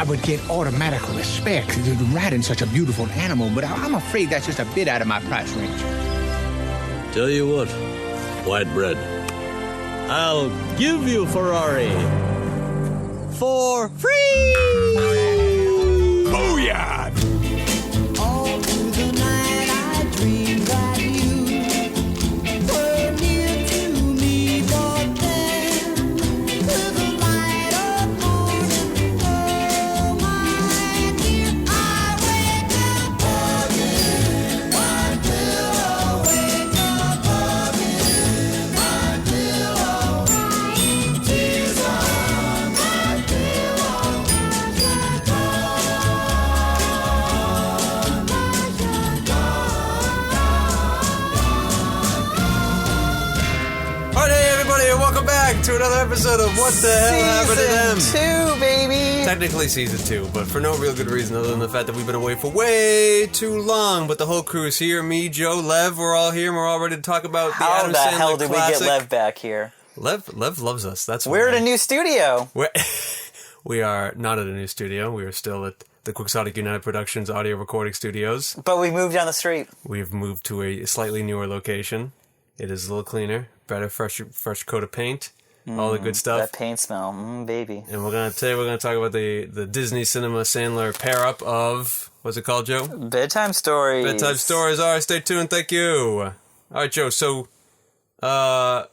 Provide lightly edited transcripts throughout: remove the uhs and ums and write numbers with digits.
would get automatic respect to riding such a beautiful animal, but I'm afraid that's just a bit out of my price range. Tell you what, white bread, I'll give you Ferrari for free! Booyah! All through the night I dreamed that you were near to me, but then with the light of morning, oh my dear, I wake up again until I wake up again until alright. Tears on my pillow, Alright, hey everybody, and welcome back to another episode of What the Hell Happened to Them? Season 2, baby! Technically Season 2, but for no real good reason other than the fact that we've been away for way too long. But the whole crew is here. Me, Joe, Lev, we're all here and we're all ready to talk about the How Adam the Sandler hell did classic. we get Lev back here? Lev loves us. That's We're why. at a new studio. We are not at a new studio. We are still at the Quixotic United Productions audio recording studios. But we moved down the street. We've moved to a slightly newer location. It is a little cleaner, better, fresh coat of paint, all the good stuff. That paint smell, baby. And today we're gonna talk about the Disney Cinema Sandler pair up of, what's it called, Joe? Bedtime Stories. Bedtime Stories. All right, stay tuned. Thank you. All right, Joe. So, I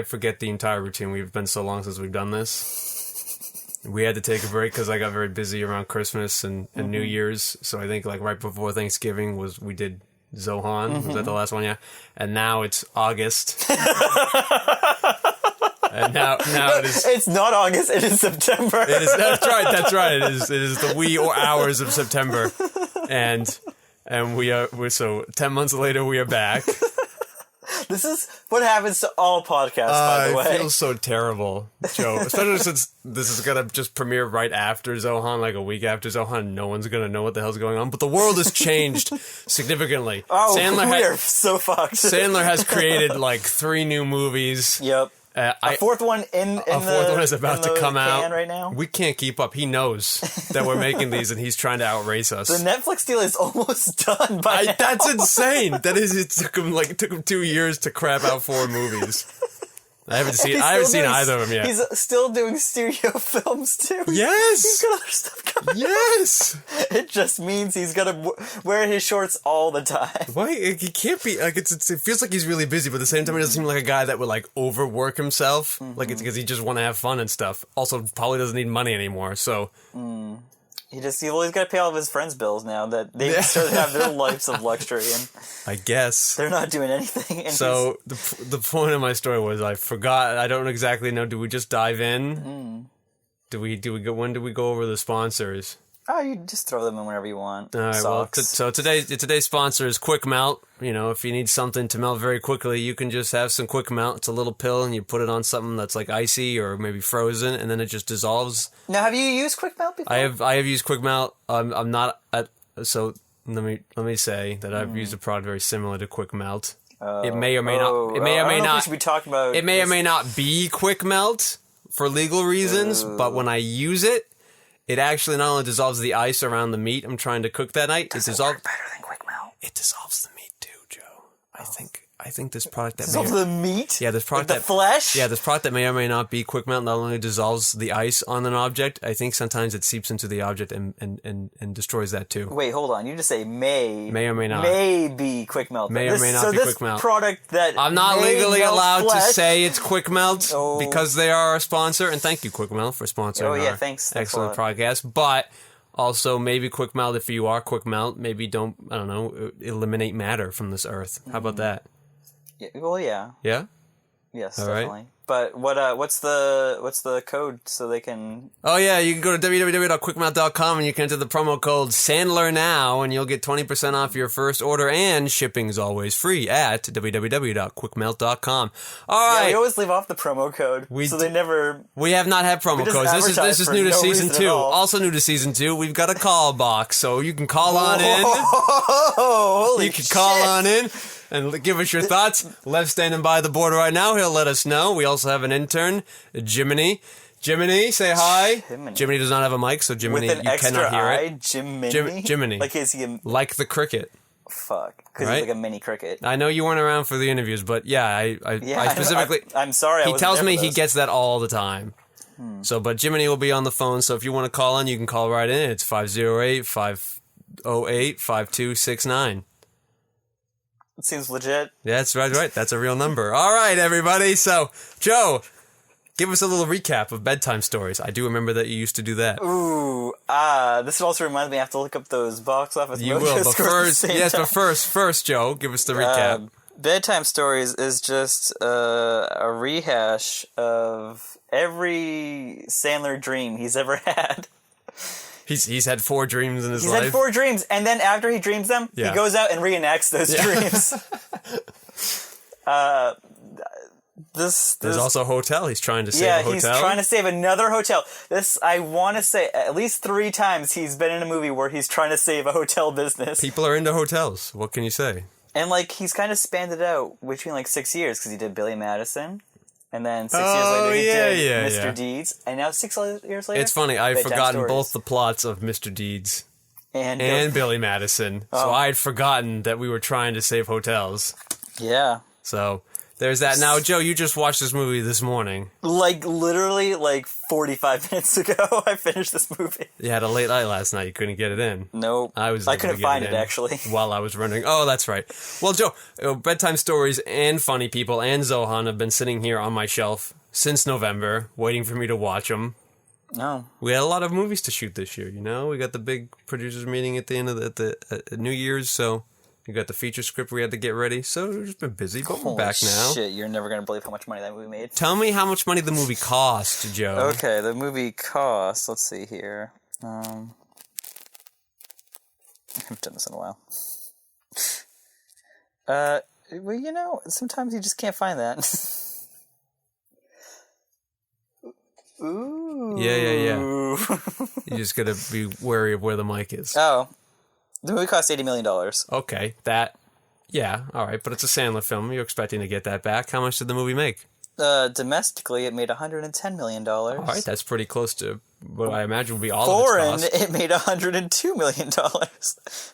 forget the entire routine. We've been so long since we've done this. We had to take a break because I got very busy around Christmas and New Year's. So I think like right before Thanksgiving we did Zohan. Was that the last one? Yeah. And now it's August. And now it is. It's not August. It is September. It is. That's right. It is the wee hours of September, and we're so 10 months later we are back. This is what happens to all podcasts, by the way. It feels so terrible, Joe. Especially since this is gonna just premiere right after Zohan, like a week after Zohan. No one's gonna know what the hell's going on. But the world has changed significantly. Oh, we are so fucked. Sandler has created like 3 new movies. Yep. A fourth one is about to come out right now. We can't keep up. He knows that we're making these, and he's trying to outrace us. The Netflix deal is almost done by now. That's insane. That is, it took him 2 years to crap out 4 movies. I haven't seen either of them yet. He's still doing studio films too. Yes, he's got other stuff coming. Yes, it just means he's gonna wear his shorts all the time. Why he can't be like it feels like he's really busy, but at the same time he doesn't seem like a guy that would like overwork himself. Like it's because he just want to have fun and stuff. Also, probably doesn't need money anymore. So. He's got to pay all of his friends' bills now that they sort of have their lives of luxury, and I guess they're not doing anything. And so the point of my story was I forgot. I don't exactly know. Do we just dive in? Do we go? When do we go over the sponsors? Oh, you just throw them in whenever you want. All right. Socks. Well, so today's sponsor is Quick Melt. You know, if you need something to melt very quickly, you can just have some Quick Melt. It's a little pill, and you put it on something that's like icy or maybe frozen, and then it just dissolves. Now, have you used Quick Melt before? I have used Quick Melt. I'm not at so. Let me say that I've used a product very similar to Quick Melt. It may or may not. It may or may not. We should be talking about. It may or may not be Quick Melt for legal reasons, but when I use it. It actually not only dissolves the ice around the meat I'm trying to cook that night. Does it work better than Quick Melt? It dissolves the meat too, Joe. I think this product that dissolves the meat. Yeah, this product like the flesh. Yeah, this product that may or may not be Quick Melt not only dissolves the ice on an object. I think sometimes it seeps into the object and destroys that too. Wait, hold on. You just say may or may not be Quick Melt. May or may not be Quick Melt. Product that I'm not legally allowed flesh. to say it's Quick Melt because they are our sponsor, and thank you Quick Melt for sponsoring our thanks excellent podcast. But also maybe Quick Melt if you are Quick Melt, maybe don't eliminate matter from this earth. How about that? Yeah, well, yeah. Yeah? Yes, all definitely. Right. But what's the code so they can... Oh, yeah, you can go to www.quickmelt.com and you can enter the promo code Sandler now and you'll get 20% off your first order and shipping's always free at www.quickmelt.com. All right. Yeah, we always leave off the promo code so they never... We have not had promo codes. This is new to season 2. Also new to season 2, we've got a call box so you can call on in. Holy You can call on in. And give us your thoughts. Lev's standing by the board right now. He'll let us know. We also have an intern, Jiminey. Jiminey, say hi. Jiminey. Jiminey does not have a mic, so Jiminey, With an you extra cannot hear eye, it. Jiminey? Jiminey. Like, is he a... Like the cricket. Fuck. Because Right? he's like a mini cricket. I know you weren't around for the interviews, but yeah, I specifically... I'm sorry. He tells me he gets that all the time. So, but Jiminey will be on the phone, so if you want to call in, you can call right in. It's 508-508-5269. It seems legit. That's right. That's a real number. All right, everybody. So, Joe, give us a little recap of Bedtime Stories. I do remember that you used to do that. Ooh, this also reminds me I have to look up those box office You mojo will, but scores at the same time. first, Joe, give us the recap. Bedtime Stories is just a rehash of every Sandler dream he's ever had. He's had 4 dreams in his He's life. had 4 dreams, and then after he dreams them, Yeah. he goes out and reenacts those dreams. There's also a hotel. He's trying to save a hotel. He's trying to save another hotel. I want to say, at least 3 times he's been in a movie where he's trying to save a hotel business. People are into hotels. What can you say? And, like, he's kind of spanned it out between, like, 6 years, because he did Billy Madison, and then 6 years later he did Mr. Deeds, and now 6 years later... It's funny, I've Bedtime forgotten Stories. both the plots of Mr. Deeds And Billy Madison, Oh. so I had forgotten that we were trying to save hotels. Yeah. So, there's that. Now, Joe, you just watched this movie this morning. Like, literally, 45 minutes ago, I finished this movie. You had a late night last night. You couldn't get it in. Nope. I couldn't find it, in actually. while I was running. Oh, that's right. Well, Joe, Bedtime Stories and Funny People and Zohan have been sitting here on my shelf since November, waiting for me to watch them. No. We had a lot of movies to shoot this year, you know? We got the big producers meeting at the end of the New Year's, so we got the feature script we had to get ready. So we've just been busy, but we're back now. Shit, you're never going to believe how much money that movie made. Tell me how much money the movie cost, Joe. Okay, the movie cost, let's see here. I haven't done this in a while. Well, you know, sometimes you just can't find that. Ooh. Yeah. You just gotta be wary of where the mic is. Oh. The movie cost $80 million. Okay, yeah, alright, but it's a Sandler film. You're expecting to get that back. How much did the movie make? Domestically, it made $110 million. Alright, that's pretty close to what I imagine would be all Foreign, of its cost. it made $102 million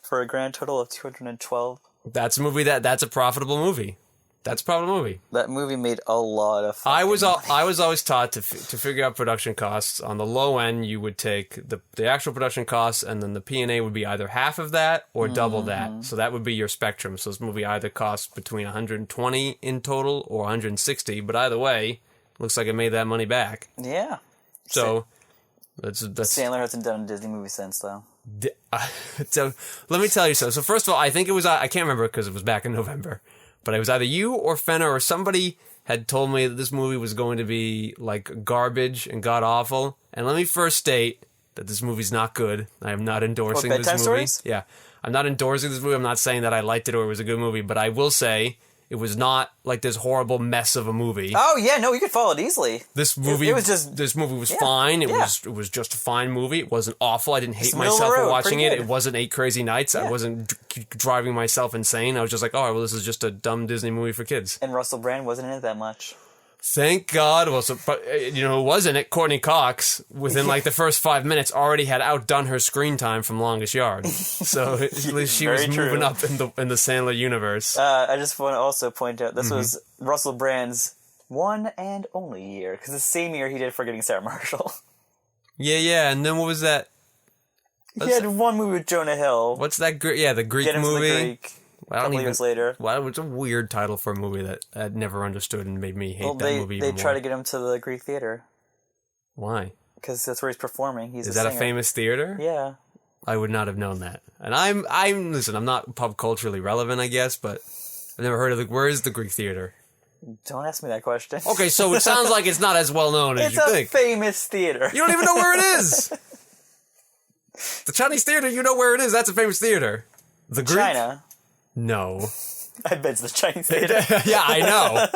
for a grand total of $212. That's a movie that's a profitable movie. That's a profitable movie. That movie made a lot of I was always taught to figure out production costs. On the low end, you would take the actual production costs, and then the P&A would be either half of that or double that. So that would be your spectrum. So this movie either costs between 120 in total or 160. But either way, looks like it made that money back. Yeah. So that's Sandler hasn't done a Disney movie since, though. So let me tell you so. So first of all, I think it was I can't remember because it was back in November. But it was either you or Fenner or somebody had told me that this movie was going to be like garbage and god awful. And let me first state that this movie's not good. I am not endorsing this Bedtime movie. Stories? Yeah. I'm not endorsing this movie. I'm not saying that I liked it or it was a good movie, but I will say it was not like this horrible mess of a movie. Oh, yeah, no, you could follow it easily. This movie it was just... This movie was fine. It was just a fine movie. It wasn't awful. I didn't hate It's middle of the myself for road, watching pretty it. good. It wasn't 8 crazy nights. I wasn't driving myself insane. I was just like, oh, well, this is just a dumb Disney movie for kids. And Russell Brand wasn't in it that much. Thank God. Well, so, but you know who was in it? Courtney Cox. Within like the first 5 minutes, already had outdone her screen time from Longest Yard. So at least she was Very true. moving up in the Sandler universe. I just want to also point out, this was Russell Brand's one and only year, because the same year he did Forgetting Sarah Marshall. Yeah. And then what was that? He had one movie with Jonah Hill. What's that? The Greek Get Him movie. to the Greek. Well, A couple years later. Well, it was a weird title for a movie that I never understood and made me hate that movie They even try more. to get him to the Greek theater, Why? because that's where he's performing. He's Is a that singer. a famous theater? Yeah. I would not have known that. And listen, I'm not pop culturally relevant, I guess, but I've never heard of where is the Greek theater? Don't ask me that question. Okay, so it sounds like it's not as well known as It's you a think. famous theater. You don't even know where it is. The Chinese theater, you know where it is. That's a famous theater. The Greek? China. No. I bet it's the Chinese theater. Yeah, I know.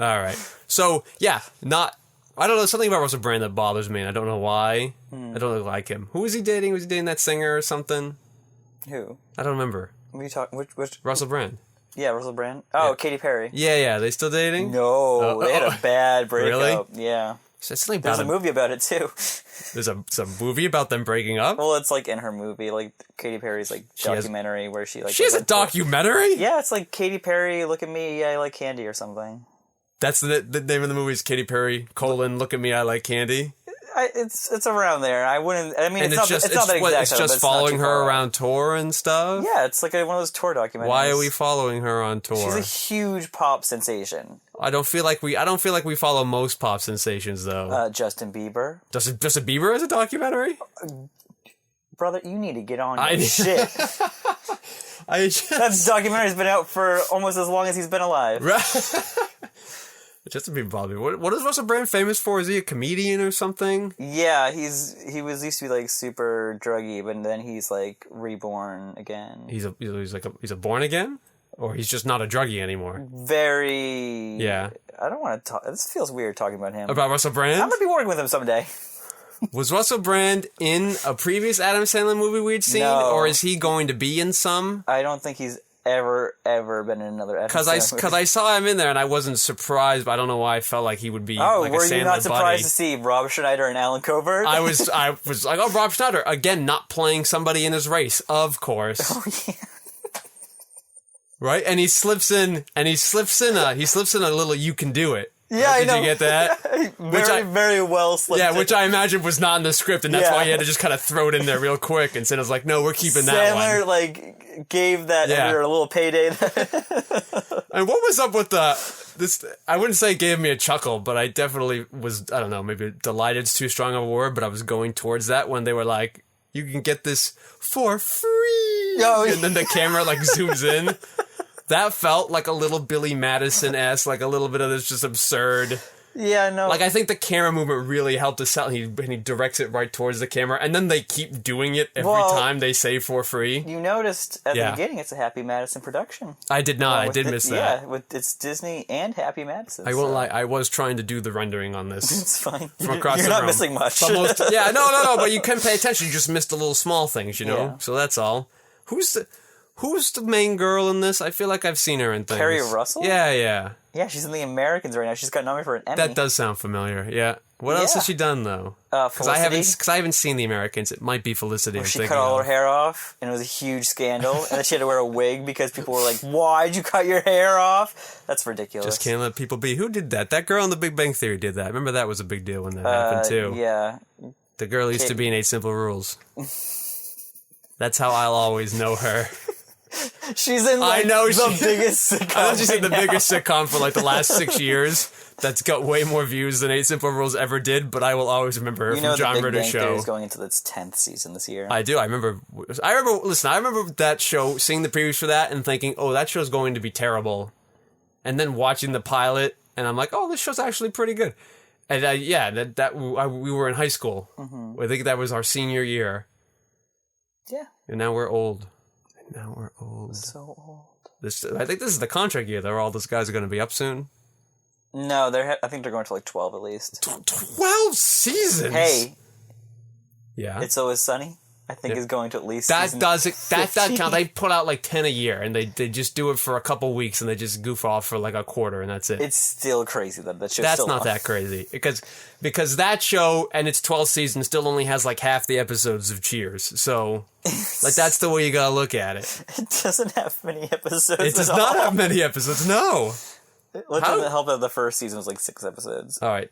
All right. So, yeah, I don't know, something about Russell Brand that bothers me, and I don't know why. I don't really like him. Who was he dating? Was he dating that singer or something? Who? I don't remember. What are you talking? Which? Russell Brand. Yeah, Russell Brand. Oh, Yeah. Katy Perry. Yeah, they still dating? No, they had a bad breakup. Really? Yeah. It's something There's about a movie about it too. There's a movie about them breaking up. Well, it's like in her movie, like Katy Perry's like documentary where she like. She has a documentary. Yeah, it's like Katy Perry, look at me, I like candy or something. That's the name of the movie is Katy Perry, look at me, I like candy. It's around there. I wouldn't. I mean, And it's not that exact. It's just following her around tour and stuff. Yeah, it's like one of those tour documentaries. Why are we following her on tour? She's a huge pop sensation. I don't feel like we follow most pop sensations though. Justin Bieber. Justin Bieber has a documentary? Brother, you need to get on your shit. That documentary's been out for almost as long as he's been alive. Justin Bieber probably. What is Russell Brand famous for? Is he a comedian or something? Yeah, he used to be like super druggy, but then he's like reborn again. He's a born again, or he's just not a druggie anymore. Very. Yeah. I don't want to talk. This feels weird talking about him. About Russell Brand? I'm gonna be working with him someday. Was Russell Brand in a previous Adam Sandler movie we'd seen, or is he going to be in some? I don't think he's ever been in another episode. Because I saw him in there and I wasn't surprised, but I don't know why I felt like he would be. Oh, like were a Sandler you not surprised buddy. to see Rob Schneider and Alan Covert? I was like, oh, Rob Schneider again, not playing somebody in his race, of course. Oh yeah. Right, and he slips in a little "You can do it." Yeah, I know. Did you get that? Very well slipped. Yeah, which I imagine was not in the script, and that's why he had to just kind of throw it in there real quick. And Sandler's like, "No, we're keeping that one." Sandler like gave that editor a little payday. And what was up with this? I wouldn't say it gave me a chuckle, but I definitely was. I don't know, maybe delighted's too strong of a word, but I was going towards that when they were like, "You can get this for free," and then the camera like zooms in. That felt like a little Billy Madison-esque, like a little bit of this just absurd. Yeah, no. Like, I think the camera movement really helped us out, and he directs it right towards the camera, and then they keep doing it every time they say for free. You noticed at the beginning it's a Happy Madison production. I did not. I did miss that. Yeah, it's Disney and Happy Madison. I won't lie. I was trying to do the rendering on this. It's fine. From across You're the not room. missing much. But no, but you can pay attention. You just missed the little small things, you know? Yeah. So that's all. Who's the main girl in this? I feel like I've seen her in things. Kerry Russell? Yeah. Yeah, she's in The Americans right now. She's got nominated for an Emmy. That does sound familiar. Yeah. What else has she done though? Because I haven't seen The Americans. It might be Felicity. Where she cut all her hair off, and it was a huge scandal. And then she had to wear a wig because people were like, "Why'd you cut your hair off?" That's ridiculous. Just can't let people be. Who did that? That girl in The Big Bang Theory did that. I remember that was a big deal when that happened too. Yeah. The girl used to be in 8 Simple Rules. That's how I'll always know her. She's in the biggest sitcom. I know she's in the biggest sitcom for like the last 6 years. That's got way more views than 8 Simple Rules ever did, but I will always remember her from John Ritter's show. Is going into its 10th season this year. I do. I remember that show, seeing the previews for that and thinking, oh, that show's going to be terrible. And then watching the pilot, and I'm like, oh, this show's actually pretty good. And we were in high school. Mm-hmm. I think that was our senior year. Yeah. And now we're old. So old. I think this is the contract year. All those guys are going to be up soon. No, I think they're going to like 12 at least. 12 seasons. Hey. Yeah. It's Always Sunny. I think is going to at least. That count. They put out like 10 a year, and they just do it for a couple weeks, and they just goof off for like a quarter, and that's it. It's still crazy that show's That's still not on. that crazy because that show and its 12 seasons still only has like half the episodes of Cheers. So like that's the way you gotta look at it. It doesn't have many episodes. It does not have many episodes. No. What doesn't help that the first season was like 6 episodes. All right,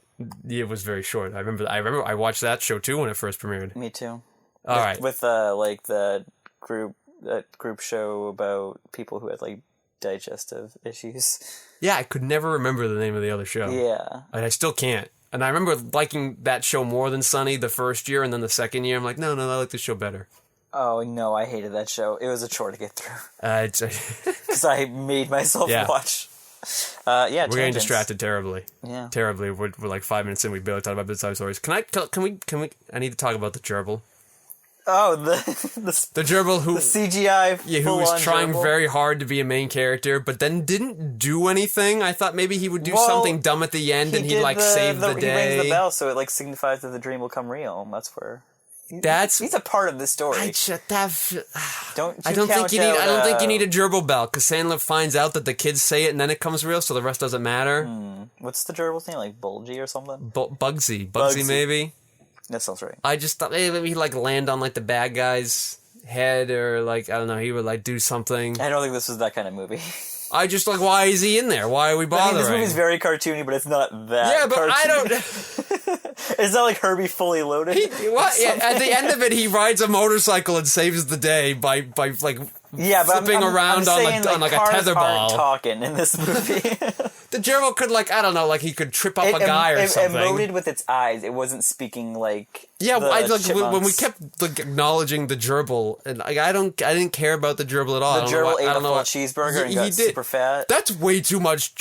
it was very short. I remember I watched that show too when it first premiered. Me too. All right. With like the group show about people who had like digestive issues. Yeah, I could never remember the name of the other show. Yeah. And I still can't. And I remember liking that show more than Sunny the first year, and then the second year I'm like, no, I like this show better. Oh no, I hated that show. It was a chore to get through. Because I made myself watch. We're getting distracted terribly. Yeah. Terribly. We're like 5 minutes in, we barely talked about Bedtime Stories. Can we I need to talk about the gerbil. Oh, the gerbil who... The CGI who was trying gerbil. very hard to be a main character, but then didn't do anything. I thought maybe he would do something dumb at the end and he'd like save the day. He rings the bell, so it like signifies that the dream will come real. That's where... He's a part of the story. I Don't think you need a gerbil bell, because Sandler finds out that the kids say it and then it comes real, so the rest doesn't matter. What's the gerbil's name? Like Bulgy or something? Bugsy maybe. That sounds right. I just thought maybe he'd like land on like the bad guy's head, or like I don't know, he would like do something. I don't think this was that kind of movie. I just like, why is he in there? Why are we bothering? This movie's very cartoony, but it's not that. Yeah, but cartoony. I don't. It's not like Herbie Fully Loaded. At the end of it, he rides a motorcycle and saves the day by like flipping around on like a tetherball. Aren't talking in this movie. The gerbil could like, I don't know, like he could trip up a guy or something. It emoted with its eyes. It wasn't speaking like. Yeah, when we kept like acknowledging the gerbil, and like, I didn't care about the gerbil at all. The gerbil ate a full cheeseburger and got super fat. That's way too much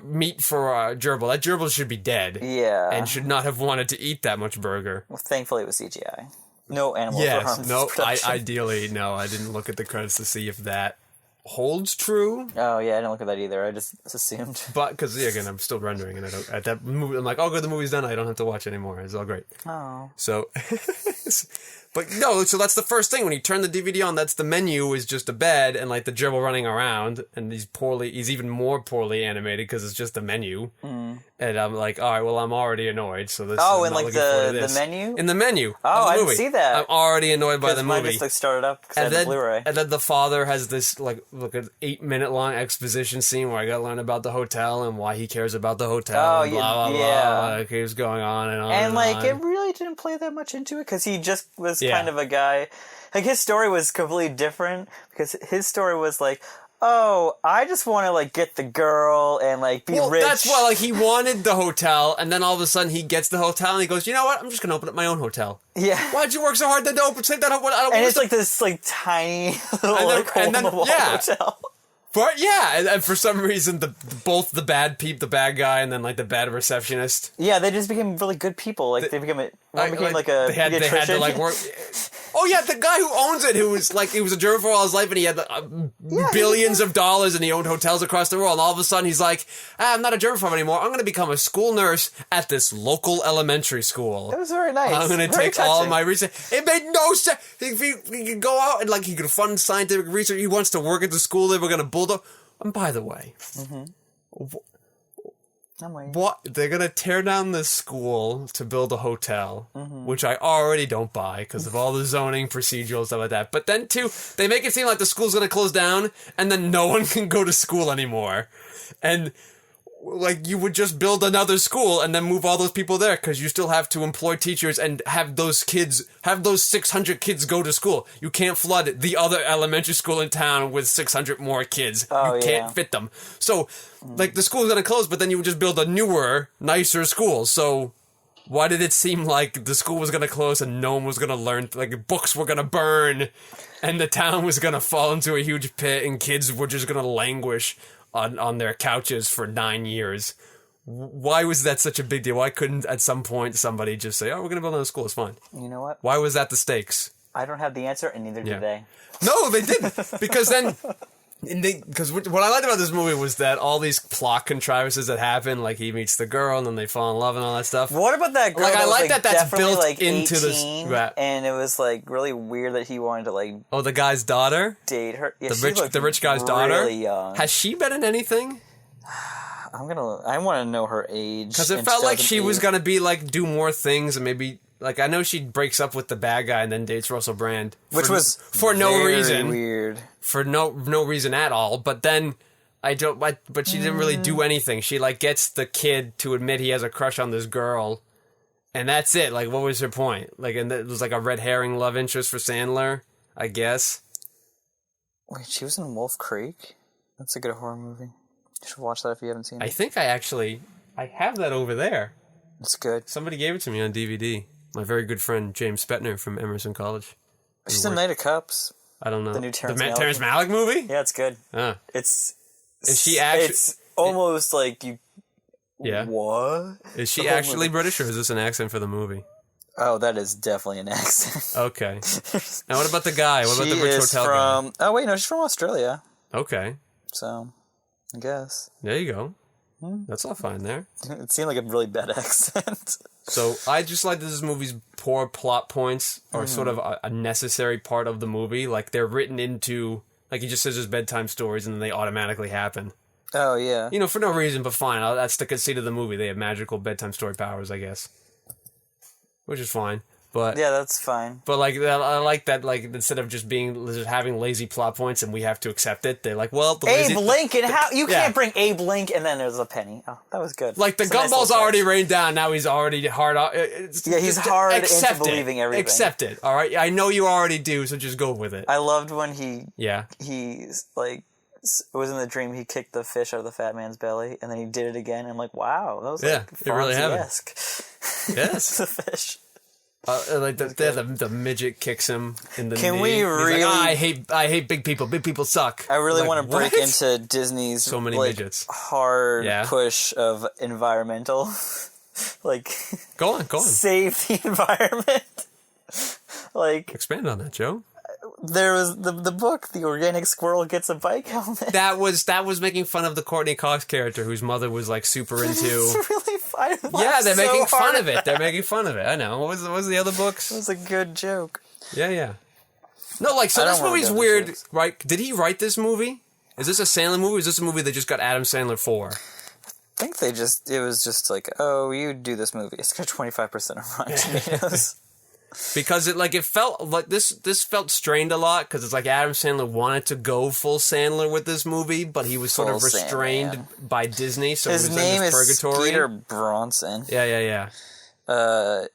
meat for a gerbil. That gerbil should be dead. Yeah, and should not have wanted to eat that much burger. Well, thankfully it was CGI. No animals were harmed. No. Ideally, no. I didn't look at the credits to see if that holds true. Oh yeah, I didn't look at that either. I just assumed. But because again, I'm still rendering, and I don't at that movie. I'm like, oh, good, the movie's done. I don't have to watch it anymore. It's all great. Oh. So, but no. So that's the first thing when you turn the DVD on. That's the menu is just a bed and like the gerbil running around, and he's even more poorly animated because it's just the menu. And I'm like, all right, well, I'm already annoyed. So this. Oh, and like the menu. In the menu. Oh, I didn't see that. I'm already annoyed by the movie. Mine just like started up because I had the Blu-ray. And then the father has this like an 8-minute long exposition scene where I got to learn about the hotel and why he cares about the hotel. And blah blah blah. It keeps going on and on. And like it really didn't play that much into it because he just was kind of a guy. Like his story was completely different because his story was like, oh, I just want to like get the girl and like be rich. That's why like he wanted the hotel, and then all of a sudden he gets the hotel and he goes, you know what? I'm just gonna open up my own hotel. Yeah. Why'd you work so hard to open that hotel? And it's like this like tiny little like hole in the wall hotel. But and for some reason, both the bad guy, and then like the bad receptionist. Yeah, they just became really good people. Like they became like a they had to like work. Oh yeah, the guy who owns it, who was like he was a gerbil for all his life, and he had billions of dollars, and he owned hotels across the world. And all of a sudden, he's like, I'm not a gerbil farm anymore. I'm going to become a school nurse at this local elementary school. It was very nice. I'm going to take all of my research. It made no sense. He could go out and like he could fund scientific research. He wants to work at the school they were going to build up. And by the way, what they're gonna tear down this school to build a hotel, which I already don't buy because of all the zoning procedural stuff like that. But then too, they make it seem like the school's gonna close down and then no one can go to school anymore, and like you would just build another school and then move all those people there because you still have to employ teachers and have those 600 kids go to school. You can't flood the other elementary school in town with 600 more kids. You can't fit them. So, like, the school's gonna close, but then you would just build a newer, nicer school. So, why did it seem like the school was gonna close and no one was gonna learn, like, books were gonna burn and the town was gonna fall into a huge pit and kids were just gonna languish on their couches for 9 years? Why was that such a big deal? Why couldn't at some point somebody just say, oh, we're going to build another school, it's fine? You know what? Why was that the stakes? I don't have the answer, and neither do they. No, they didn't. Because then... Because what I liked about this movie was that all these plot contrivances that happen, like he meets the girl and then they fall in love and all that stuff. What about that girl? Like I like that that's built like into 18, this, and it was like really weird that he wanted to like. Oh, the guy's daughter, date her. Yeah, the rich guy's really daughter. Young. Has she been in anything? I want to know her age because it felt like she was gonna be like do more things and maybe. Like, I know she breaks up with the bad guy and then dates Russell Brand. Which was for no reason. Weird. For no reason at all. But then, but she didn't really do anything. She, like, gets the kid to admit he has a crush on this girl. And that's it. Like, what was her point? Like, and it was like a red herring love interest for Sandler, I guess. Wait, she was in Wolf Creek? That's a good horror movie. You should watch that if you haven't seen it. I think I have that over there. It's good. Somebody gave it to me on DVD. My very good friend, James Spetner from Emerson College. She's in Knight of Cups. I don't know. The new Terrence Malick movie? Yeah, it's good. Is she actually... It's almost like you... Yeah. What? Is she actually British, or is this an accent for the movie? Oh, that is definitely an accent. Okay. Now, what about the guy? What about the rich hotel guy? Oh, wait, no, she's from Australia. Okay. So, I guess. There you go. That's all fine there. It seemed like a really bad accent. So I just like that this movie's poor plot points are sort of a necessary part of the movie. Like they're written into, like he just says there's bedtime stories and then they automatically happen. Oh, yeah. You know, for no reason, but fine. That's the conceit of the movie. They have magical bedtime story powers, I guess. Which is fine. But Yeah, that's fine. But like I like that, like instead of just having lazy plot points and we have to accept it, they're like, well, Abe Lincoln, how you can't bring Abe Lincoln, and then there's a penny. Oh, that was good. Like the It's a nice gumball's little already touch. rained down. Now he's already hard. Yeah, he's hard into believing everything. Accept it. All right. I know you already do, so just go with it. I loved when he's like it was in the dream. He kicked the fish out of the fat man's belly, and then he did it again. I'm like, wow, that was like it really happened. Fonzie-esque. Yes, the fish. Like the midget kicks him in the knee. Can we really? I hate big people. Big people suck. I really Like, want to break what? into Disney's So many midgets. hard push of environmental, like Go on. save the environment. Like Expand on that, Joe. there was the book, The Organic Squirrel Gets a Bike Helmet. That was making fun of the Courtney Cox character, whose mother was like super into. It's really fun. Yeah, they're making fun hard of it. They're making fun of it. I know. What was the other books? It was a good joke. Yeah. No, like, so I this don't wanna movie's go to weird, jokes. right? Did he write this movie? Is this a Sandler movie, or is this a movie they just got Adam Sandler for? I think it was just like, oh, you do this movie. It's got 25% of Rotten Tomatoes. Because it felt like this felt strained a lot, because it's like Adam Sandler wanted to go full Sandler with this movie, but he was sort of Full restrained Sandman. by Disney, so His he was name in is this purgatory. Peter Bronson. Yeah. What'd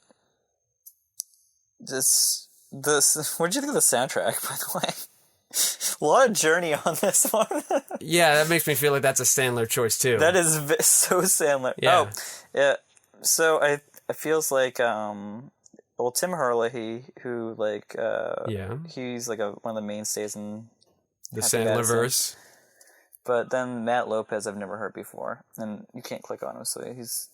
you think of the soundtrack, by the way? A lot of Journey on this one. Yeah, that makes me feel like that's a Sandler choice too. That is so Sandler. Yeah. Oh, yeah. So it feels like Tim Herlihy, who he's like one of the mainstays in the Happy Sandler Madison. verse. But then Matt Lopez, I've never heard before, and you can't click on him, so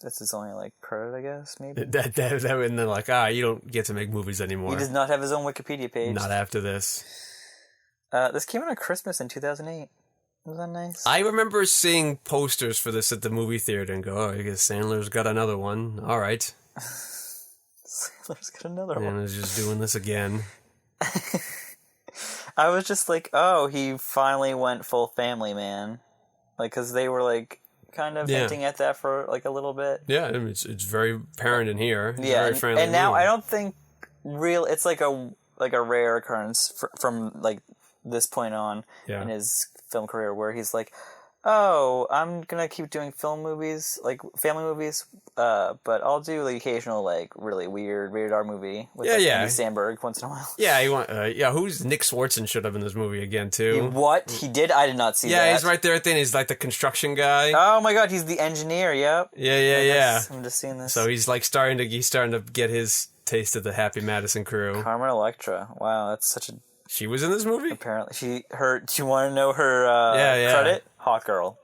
that's his only like credit, I guess, maybe. That and they're like, you don't get to make movies anymore. He does not have his own Wikipedia page. Not after this. This came out on Christmas in 2008. Was that nice? I remember seeing posters for this at the movie theater and go, I guess Sandler's got another one. All right. Sandler's got another one. And is just doing this again. I was just like, oh, he finally went full Family Man. Like, because they were like kind of hinting at that for like a little bit. Yeah, I mean, it's very apparent in here. It's Yeah, very friendly and now movie. I don't think it's like a rare occurrence from like this point on in his film career where he's like, oh, I'm gonna keep doing film movies, like family movies, but I'll do the occasional like really weird rated R movie with Andy Samberg once in a while. Yeah, who's Nick Swartzen showed up in this movie again too? What he did, I did not see. Yeah, that. he's right there at the end. He's like the construction guy. Oh my god, he's the engineer. Yep. Yeah. I'm just seeing this. So he's like starting to get his taste of the Happy Madison crew. Carmen Electra. Wow, that's such a. She was in this movie? Apparently. Do you want to know her credit? Hot Girl.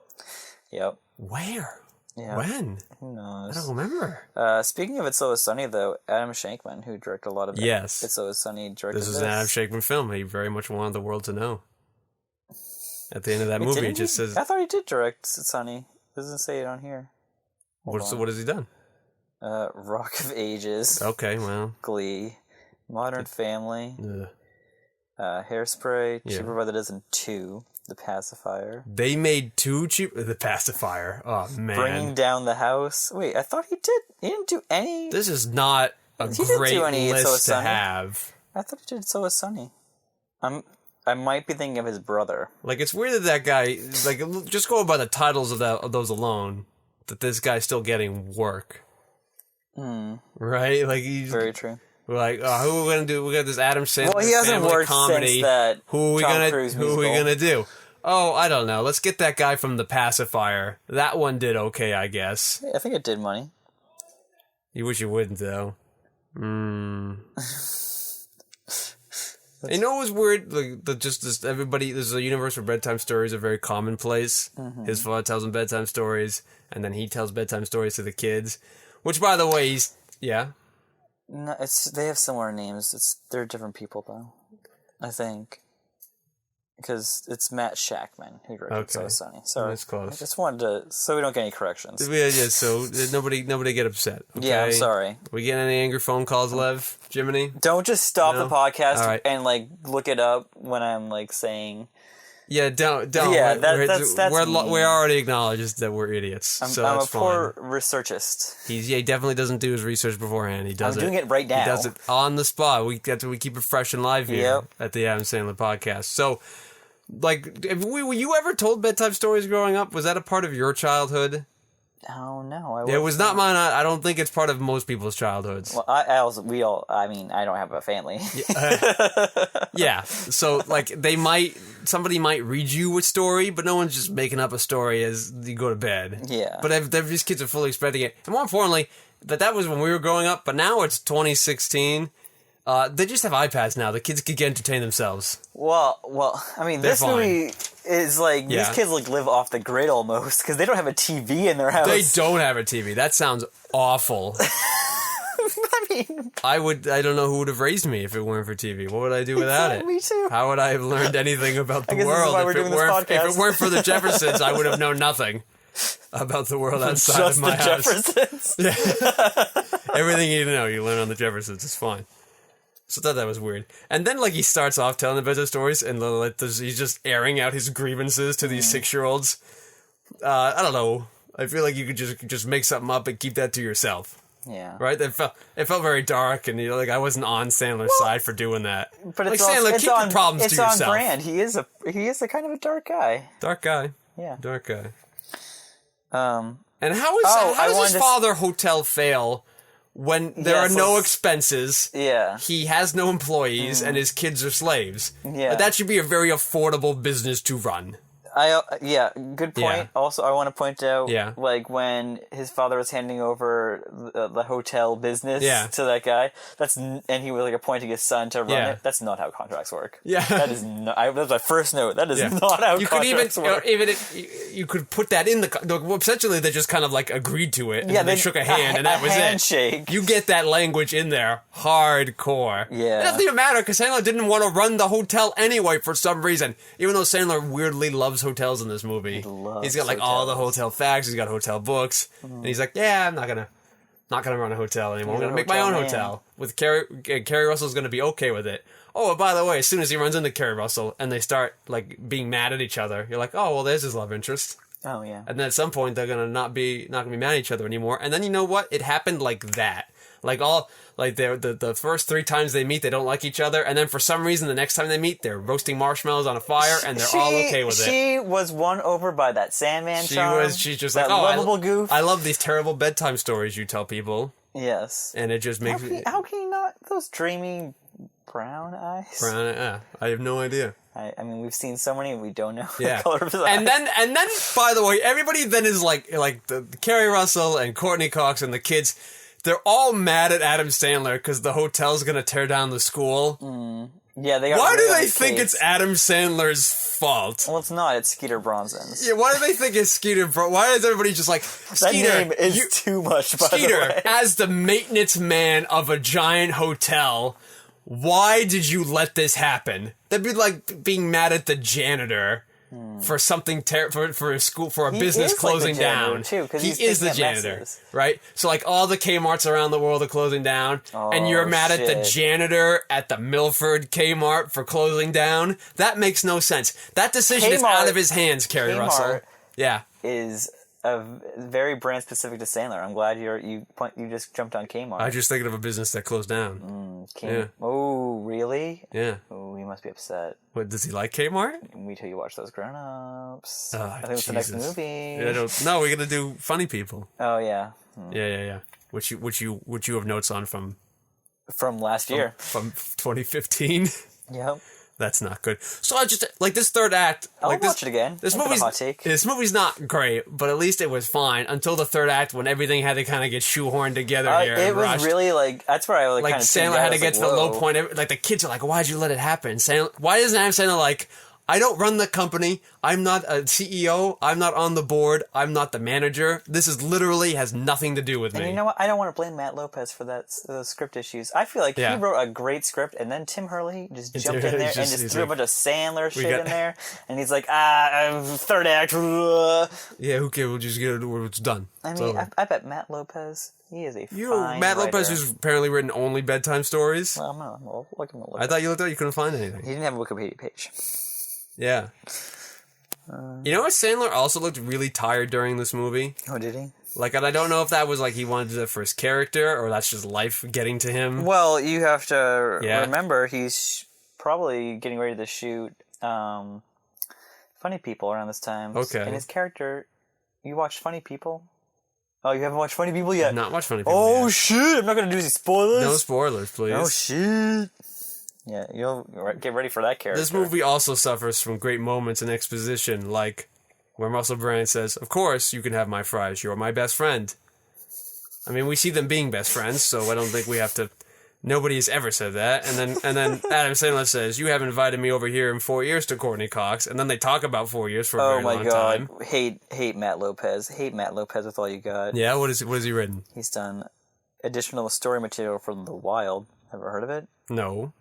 Yep. Where? Yeah. When? Who knows? I don't remember. Speaking of It's Always Sunny, though, Adam Shankman, who directed a lot of It's Always Sunny, directed this is an Adam Shankman film. He very much wanted the world to know. At the end of that movie, it just says... I thought he did direct It's Sunny. It doesn't say it on here. What has he done? Rock of Ages. Okay, well... Glee. Modern Family. Ugh. Hairspray. Cheaper by the Dozen 2. The Pacifier. They made two cheap... The Pacifier. Oh, man. Bringing Down the House. Wait, I thought he did. He didn't do any... This is not a great list to have. I thought he did So Is Sunny. I might be thinking of his brother. Like, it's weird that guy... Like, just going by the titles of those alone, that this guy's still getting work. Right? Like, he's... Very true. We're like, who are we gonna do? We got this Adam Sandler Well, he hasn't family worked comedy. since that Who are we Tom Cruise musical. do? Oh, I don't know. Let's get that guy from The Pacifier. That one did okay, I guess. I think it did money. You wish you wouldn't, though. You know what was weird? Like, everybody. There's a universe where bedtime stories are very commonplace. His father tells him bedtime stories, and then he tells bedtime stories to the kids. Which, by the way, No, they have similar names. They're different people though. I think Because it's Matt Shackman who directed It's Always Sunny. Sorry. That's close. I just wanted to, so we don't get any corrections. Yeah, so nobody get upset. Okay? Yeah, I'm sorry. We get any angry phone calls, Lev? Jiminy? Don't just stop the podcast right. and, like, look it up when I'm, like, saying... Yeah, don't. Yeah, that's we already acknowledged that we're idiots. I'm that's a poor researchist. He definitely doesn't do his research beforehand. He does I'm doing it right now. He does it on the spot. We keep it fresh and live here at the Adam Sandler podcast. So, like, were you ever told bedtime stories growing up? Was that a part of your childhood? Oh, no. It was not mine. I don't think it's part of most people's childhoods. Well, I don't have a family. Yeah. So, like, somebody might read you a story, but no one's just making up a story as you go to bed. Yeah. But these kids are fully expecting it. And more importantly, that was when we were growing up, but now it's 2016. They just have iPads now. The kids can entertain themselves. Well, I mean, They're this fine. movie is like, these kids like live off the grid almost, because they don't have a TV in their house. They don't have a TV. That sounds awful. I mean... I don't know who would have raised me if it weren't for TV. What would I do without it? Me too. How would I have learned anything about the I guess world this is why we're doing this podcast. if it weren't for the Jeffersons? I would have known nothing about the world outside Just of my the house. Jeffersons. Everything you know, you learn on the Jeffersons. It's fine. So I thought that was weird. And then, like, he starts off telling the bedtime stories, and he's just airing out his grievances to these 6-year-olds. I don't know. I feel like you could just make something up and keep that to yourself. Yeah. Right? It felt very dark, and like I wasn't on Sandler's side for doing that. But like, it's Sandler, keep your problems to yourself. It's on brand. He is a kind of a dark guy. Dark guy. Yeah. Dark guy. And how does his father hotel fail when there are no expenses? Yeah. He has no employees and his kids are slaves. Yeah. That should be a very affordable business to run. Good point. Yeah. Also, I want to point out, Yeah. like, when his father was handing over the hotel business to that guy, and he was, like, appointing his son to run it, that's not how contracts work. Yeah. That is not, that's my first note. That is not how contracts work. You could put that in essentially they just kind of, like, agreed to it, and then they shook a hand, and that was handshake. it. You get that language in there, hardcore. Yeah. It doesn't even matter, because Sandler didn't want to run the hotel anyway for some reason, even though Sandler weirdly loves hotels in this movie. He's got like all the hotel facts. He's got hotel books, and he's like, "Yeah, I'm not gonna run a hotel anymore. I'm gonna make my own hotel." With Carrie Russell's gonna be okay with it. Oh, and by the way, as soon as he runs into Carrie Russell and they start like being mad at each other, you're like, "Oh, well, there's his love interest." Oh yeah. And then at some point they're gonna not be mad at each other anymore. And then you know what? It happened like that. The first 3 times they meet, they don't like each other, and then for some reason, the next time they meet, they're roasting marshmallows on a fire, and they're all okay with it. She was won over by that Sandman charm. She's just that like, oh, lovable goof. I love these terrible bedtime stories you tell people. Yes. And it just makes me... How can you not... Those dreamy brown eyes? I have no idea. I mean, we've seen so many, we don't know Yeah. the color of his eyes. And then, by the way, everybody then is like the Carrie Russell and Courtney Cox and the kids... They're all mad at Adam Sandler because the hotel's going to tear down the school. Yeah, they got Why do really they think it's Adam Sandler's fault? Well, it's not. It's Skeeter Bronson's. Yeah, why do they think it's Skeeter? Why is everybody just like, Skeeter, that name is too much, by Skeeter, the way. as the maintenance man of a giant hotel, why did you let this happen? That'd be like being mad at the janitor. For something for a school for a business closing down. Too, he is the janitor, messes. right? So like all the Kmart's around the world are closing down, and you're mad at the janitor at the Milford Kmart for closing down. That makes no sense. That decision is out of his hands, Carrie Russell. Yeah, is very brand specific to Sandler. I'm glad you just jumped on Kmart. I was just thinking of a business that closed down. Yeah. Oh, really? Yeah. Oh, he must be upset. What, does he like Kmart? Wait till you watch those grown-ups. I think it's the next movie. No, we're gonna do Funny People. Oh yeah. Yeah. Which you have notes on from last year, from 2015. Yep. That's not good. So I just like this third act. I'll watch it again. This movie's not great, but at least it was fine until the third act when everything had to kind of get shoehorned together here. It was rushed. really like that's where I like kind of Sandler had to get to the low point. Like the kids are like, "Why'd you let it happen?" Why doesn't Adam Sandler like? I don't run the company. I'm not a CEO. I'm not on the board. I'm not the manager. This is literally has nothing to do with me. And you know what? I don't want to blame Matt Lopez for those script issues. I feel like he wrote a great script, and then Tim Hurley just jumped in there and just threw a bunch of Sandler shit in there. And he's like, third act. Yeah, who cares? We'll just get it. It's done. I mean, I bet Matt Lopez, he is a fine Matt writer. Lopez, who's apparently written only bedtime stories. Well, I'm gonna look. I thought you looked out, you couldn't find anything. He didn't have a Wikipedia page. Yeah. You know what? Sandler also looked really tired during this movie. Oh, did he? Like, and I don't know if that was like he wanted to do it for his character or that's just life getting to him. Well, you have to remember he's probably getting ready to shoot Funny People around this time. Okay. And his character, you watched Funny People? Oh, you haven't watched Funny People yet? I've not watched Funny People yet. Shit! I'm not gonna do any spoilers. No spoilers, please. Oh shit! Yeah, you'll get ready for that character. This movie also suffers from great moments in exposition, like where Russell Brand says, "Of course you can have my fries. You're my best friend." I mean, we see them being best friends, so I don't think we have to. Nobody has ever said that. And then Adam Sandler says, "You haven't invited me over here in 4 years to Courtney Cox." And then they talk about 4 years for a very long time. Oh my god, hate Matt Lopez. Hate Matt Lopez with all you got. Yeah, what has he written? He's done additional story material for The Wild. Ever heard of it? No.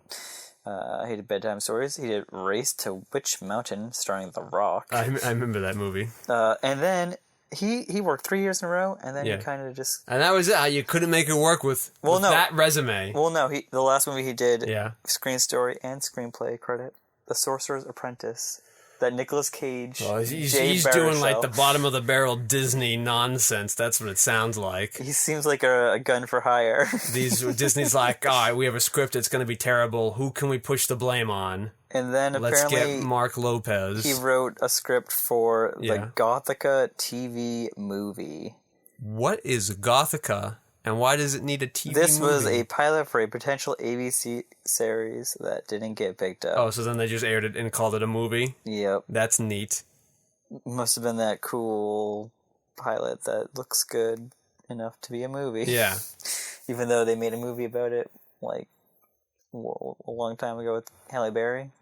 He did Bedtime Stories. He did Race to Witch Mountain, starring The Rock. I remember that movie. And then he worked 3 years in a row, and then he kind of just... And that was it. You couldn't make it work with that resume. Well, no. The last movie he did, screen story and screenplay credit, The Sorcerer's Apprentice. That Nicolas Cage, he's doing like the bottom of the barrel Disney nonsense. That's what it sounds like. He seems like a gun for hire. Disney's like, all right, we have a script. It's going to be terrible. Who can we push the blame on? And then apparently, let's get Mark Lopez. He wrote a script for the Gothica TV movie. What is Gothica? And why does it need a TV This movie? was a pilot for a potential ABC series that didn't get picked up. Oh, so then they just aired it and called it a movie? Yep. That's neat. Must have been that cool pilot that looks good enough to be a movie. Yeah. Even though they made a movie about it, like, a long time ago with Halle Berry.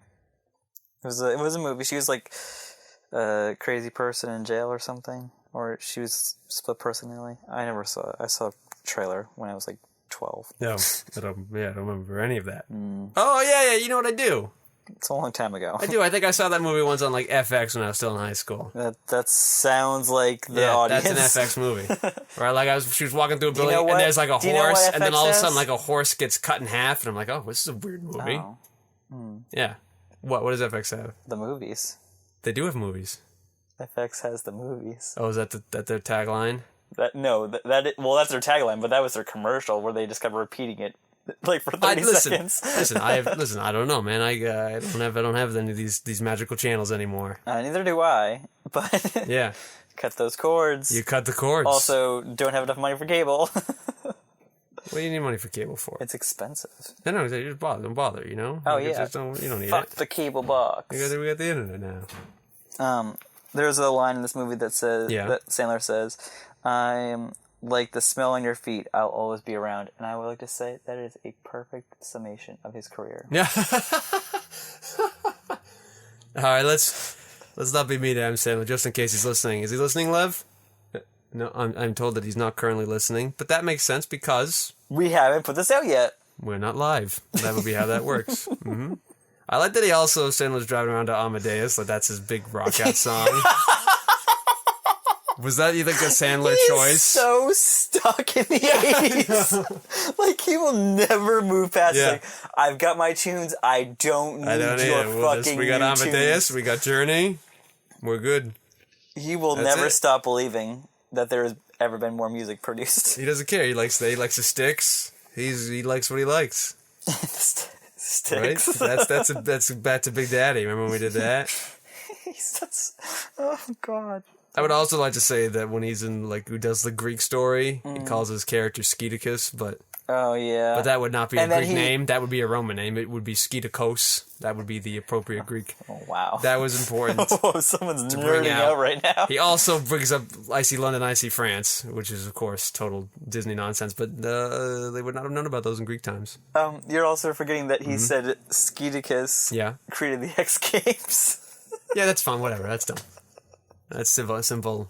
It was a movie. She was, like, a crazy person in jail or something. Or she was split personality. I never saw it. I saw trailer when I was like 12. No, I don't remember any of that. Oh, yeah, you know what I do? It's a long time ago. I do. I think I saw that movie once on like FX when I was still in high school. That sounds like the audience. That's an FX movie. Right, like she was walking through a building and there's like a horse and then all of a sudden like a horse gets cut in half and I'm like, oh, this is a weird movie. Oh. Yeah. What does FX have? The movies. They do have movies. FX has the movies. Oh, is that their tagline? That's their tagline, but that was their commercial where they just kept repeating it like for 30 seconds. Listen, I don't know, man. I don't have any of these magical channels anymore. Neither do I. But yeah, cut those cords. You cut the cords. Also, don't have enough money for cable. What do you need money for cable for? It's expensive. No, just don't bother. You know. Oh you don't need Fuck it. the cable box. We got the internet now. There's a line in this movie that says that Sandler says, "I'm like the smell on your feet. I'll always be around." And I would like to say that is a perfect summation of his career. Yeah. All right, let's not be mean to Adam Sandler, just in case he's listening. Is he listening, Lev? No, I'm told that he's not currently listening, but that makes sense because we haven't put this out yet. We're not live. That would be how that works. Mm-hmm. I like that Sandler's driving around to Amadeus, like that's his big rock out song. Was that, you think, a Sandler choice? So stuck in the 80s. Like, he will never move past like, I've got my tunes, I don't need your fucking We got Amadeus, tunes. we got Journey, we're good. He will never stop believing that there has ever been more music produced. He doesn't care, he likes his sticks, he likes what he likes. Sticks. Right? That's back to Big Daddy, remember when we did that? Oh, God. I would also like to say that when he's in, like, who does the Greek story, he calls his character Skeeticus, but... Oh, yeah. But that would not be a Greek name. That would be a Roman name. It would be Skeetikos. That would be the appropriate Greek. Oh, wow. That was important. Oh, someone's nerding out right now. He also brings up I See London, I See France, which is, of course, total Disney nonsense, but they would not have known about those in Greek times. You're also forgetting that he said Skeeticus created the X Games. Yeah, that's fun. Whatever. That's dumb. That's simple.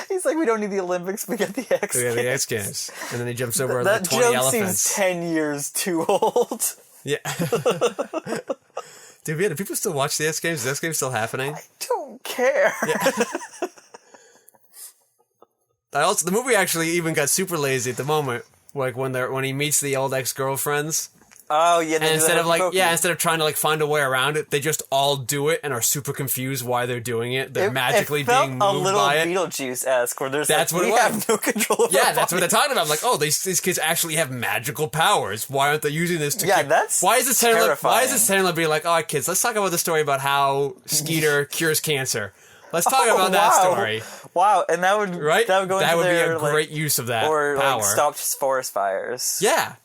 He's like, we don't need the Olympics. We get the X We got the Games. X Games. And then he jumps over That like 20 joke elephants. seems 10 years too old. Yeah. Dude, yeah, do people still watch the X Games? Is the X Games still happening? I don't care. The movie actually even got super lazy at the moment, like when he meets the old ex-girlfriends. Oh, yeah. And instead of trying to like find a way around it, they just all do it and are super confused why they're doing it. They're magically being moved a little by it. Beetlejuice-esque, where there's That's what we it was. have no control of Yeah, our that's what they're bodies. talking about. I'm like, oh, these kids actually have magical powers. Why aren't they using this to Yeah, cure? that's Why is it terrifying. Sandler being like, all right, kids, let's talk about the story about how Skeeter cures cancer. Let's talk about that story. Wow, and that would Right? that would go That into would be their, a great use of that or power. like stop forest fires. Yeah.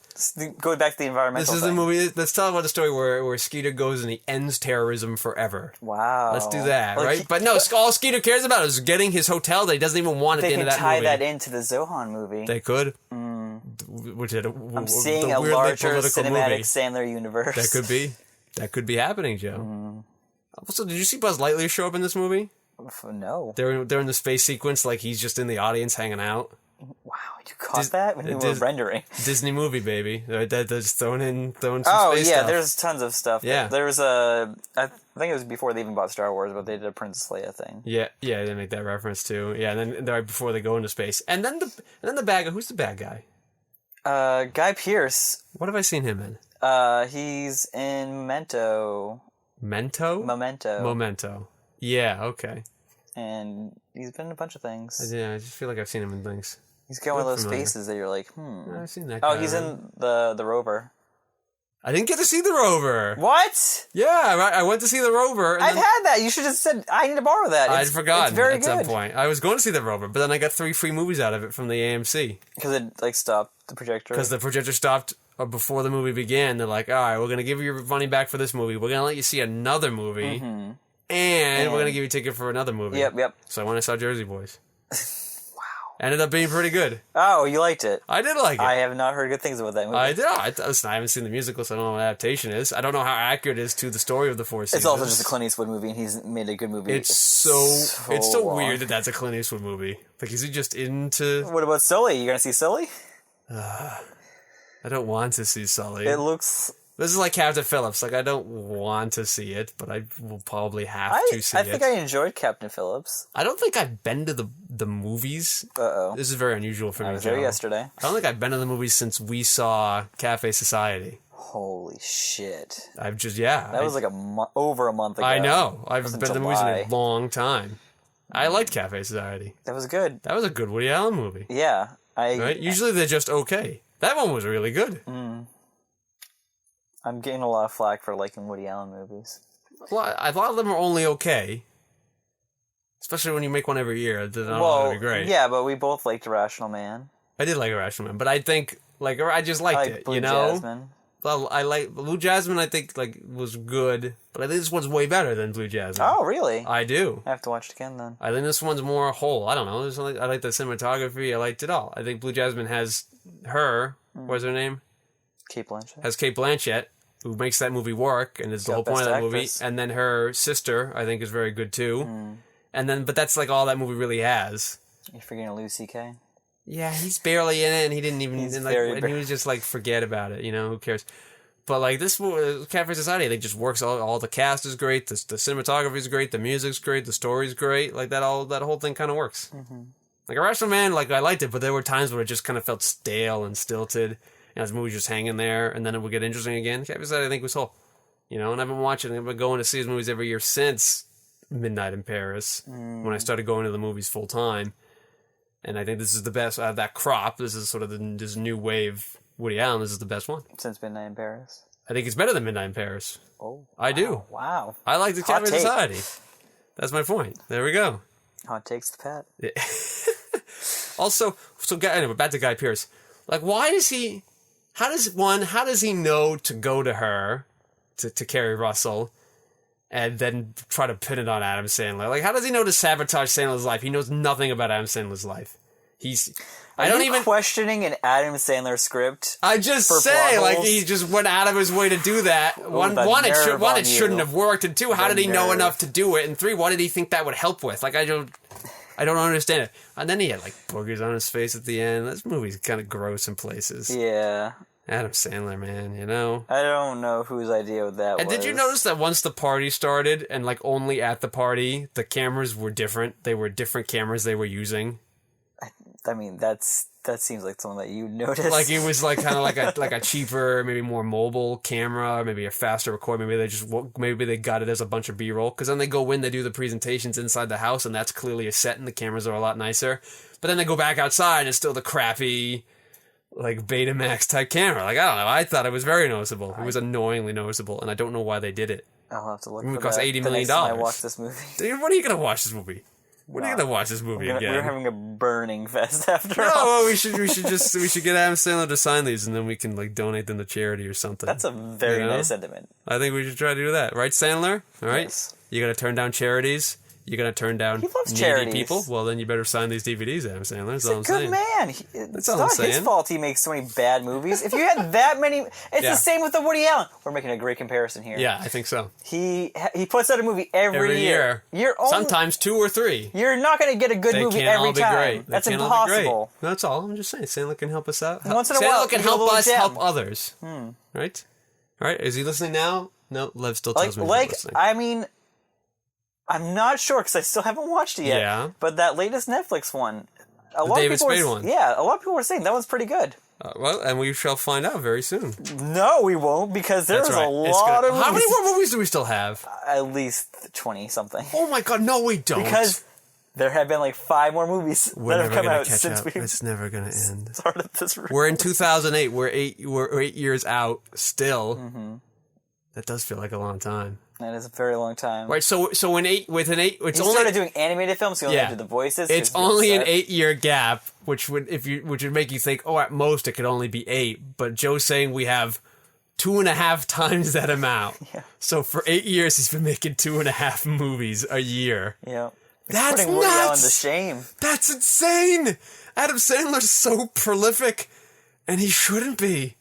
Going back to the environmental This is thing. the movie. Let's talk about the story where Skeeter goes and he ends terrorism forever. Wow. Let's do that, Like, right? But no, all Skeeter cares about is getting his hotel that he doesn't even want at They the end can of that tie movie. that into the Zohan movie. They could. Which had I'm seeing a larger cinematic Sandler universe. That could be happening, Joe. Also, did you see Buzz Lightyear show up in this movie? No. They're in the space sequence, like he's just in the audience hanging out. Wow, you caught that when you were rendering. Disney movie, baby. They're just throwing some Oh space yeah, stuff. there's tons of stuff. Yeah. There was I think it was before they even bought Star Wars, but they did a Princess Leia thing. Yeah, they make that reference too. Yeah, and then right before they go into space, and then the bad guy. Who's the bad guy? Guy Pearce. What have I seen him in? He's in Memento. Memento. Yeah, okay. And he's been in a bunch of things. Yeah, I just feel like I've seen him in things. He's got one of those familiar. faces that you're like, I've seen that guy. Oh, he's in the Rover. I didn't get to see the Rover. What? Yeah, right. I went to see the Rover. And I've then had that. You should have said, I need to borrow that. I'd forgotten It's very at some good. point. I was going to see the Rover, but then I got 3 free movies out of it from the AMC. Because it like stopped the projector. Because the projector stopped before the movie began. They're like, all right, we're going to give you your money back for this movie. We're going to let you see another movie. And we're going to give you a ticket for another movie. Yep. So I went and saw Jersey Boys. Ended up being pretty good. Oh, you liked it. I did like it. I have not heard good things about that movie. I did. Listen, I haven't seen the musical, so I don't know what adaptation is. I don't know how accurate it is to the story of the Four Seasons. It's also just a Clint Eastwood movie, and he's made a good movie. It's so long. weird that that's a Clint Eastwood movie. Like, is he just into... What about Sully? You gonna see Sully? I don't want to see Sully. It looks... This is like Captain Phillips. Like, I don't want to see it, but I will probably have to see I it. think I enjoyed Captain Phillips. I don't think I've been to the movies. Uh-oh. This is very unusual for me, I was there Joe. yesterday. I don't think I've been to the movies since we saw Cafe Society. Holy shit. I've just, That was like over a month ago. I know. I've was been in to the movies in a July. long time. I liked Cafe Society. That was good. That was a good Woody Allen movie. Yeah. Right? Usually they're just okay. That one was really good. I'm getting a lot of flack for liking Woody Allen movies. Well, a lot of them are only okay. Especially when you make one every year. They're not all gonna be great. Yeah, but we both liked Irrational Man. I did like Irrational Man, but I think, like, I just liked I like it, Blue you know? Jasmine. Well, I like Blue Jasmine. I think like was good, but I think this one's way better than Blue Jasmine. Oh, really? I do. I have to watch it again then. I think this one's more whole. I don't know. I like the cinematography. I liked it all. I think Blue Jasmine has her. What's her name? Kate Blanchett. Has Kate Blanchett, who makes that movie work, and is the Got whole point of Best that movie. Actress. And then her sister, I think, is very good too. And then, but that's like all that movie really has. You're forgetting Louis C.K.? Yeah, he's barely in it, and he didn't even. He's And, very and he was just like, forget about it. You know, who cares? But like this Cafe Society, I think just works. All the cast is great. The cinematography is great. The music's great. The story's great. Like that whole thing kind of works. Like Irrational Man, like I liked it, but there were times where it just kind of felt stale and stilted. And the movie was just hanging there, and then it would get interesting again. Cafe Society, I think, was whole. You know, and I've been watching. I've been going to see his movies every year since Midnight in Paris, when I started going to the movies full time. And I think this is the best out of that crop. This is sort of this new wave Woody Allen. This is the best one. Since Midnight in Paris. I think it's better than Midnight in Paris. Oh. I do. Wow. I like the Hot Cafe take. Society. That's my point. There we go. Hot takes the Pat. Also, anyway, back to Guy Pearce. Like, why does he... How does he know to go to her, to Carrie Russell, and then try to pin it on Adam Sandler? Like, how does he know to sabotage Sandler's life? He knows nothing about Adam Sandler's life. I don't even questioning an Adam Sandler script. I just for say, plot like, holes? he just went out of his way to do that. Ooh, One, the it nerve on shouldn't you. have worked, and two, how The did he know nerve. enough to do it? And three, what did he think that would help with? Like, I don't understand it. And then he had like boogers on his face at the end. This movie's kind of gross in places. Yeah. Adam Sandler, man, you know. I don't know whose idea that was. And did you notice that once the party started, and like only at the party, the cameras were different? They were different cameras they were using. I mean, that seems like something that you noticed. Like it was like kind of like a cheaper, maybe more mobile camera, maybe a faster record. Maybe they got it as a bunch of B-roll, because then they go in, they do the presentations inside the house, and that's clearly a set, and the cameras are a lot nicer. But then they go back outside, and it's still the crappy, like Betamax type camera. Like, I don't know. I thought it was very noticeable. It was annoyingly noticeable, and I don't know why they did it. I'll have to look It would for cost that $80 the million. next time I watch this movie. Dude, when are you gonna watch this movie? When are you gonna watch this movie again? We're having a burning fest after No, all. well, we should get Adam Sandler to sign these, and then we can like donate them to charity or something. That's a very You know? nice sentiment. I think we should try to do that, right, Sandler? All right, Yes. You gotta turn down charities. You gotta turn down He loves needy charities. people. Well, then you better sign these DVDs, Adam Sandler. That's He's all a I'm good saying. man. It's all I'm not his saying. fault he makes so many bad movies. If you had that many... It's Yeah. the same with the Woody Allen. We're making a great comparison here. Yeah, I think so. He puts out a movie every year. Sometimes 2 or 3. You're not going to get a good They movie can't every all be time. great. They That's can't all be great. impossible. That's all. I'm just saying. Sandler can help us out. Once in a Sandler while, can you get a help little us gem. help others. Right? All right. Is he listening now? No. Lev still tells me he's not listening. I mean, I'm not sure because I still haven't watched it yet. Yeah. But that latest Netflix one, The David Spade one. Yeah, a lot of people were saying that one's pretty good. Well, and we shall find out very soon. No, we won't because there's That's right. a It's lot gonna- of movies. How many more movies do we still have? At least 20 something. Oh my god, no, we don't. Because there have been like 5 more movies we're that have never come gonna out catch since up. we It's never gonna end. started this. We're in 2008. We're 8 years out still. Mm-hmm. That does feel like a long time. That is a very long time. Right, so it's He only started doing animated films, so he only Yeah. did the voices. it's so he only an upset. 8-year gap, which would make you think, oh, at most it could only be 8. But Joe's saying we have 2.5 times that amount. Yeah. So for 8 years, he's been making 2.5 movies a year. Yeah. That's Putting Woody Allen nuts. to shame. That's insane. Adam Sandler's so prolific, and he shouldn't be.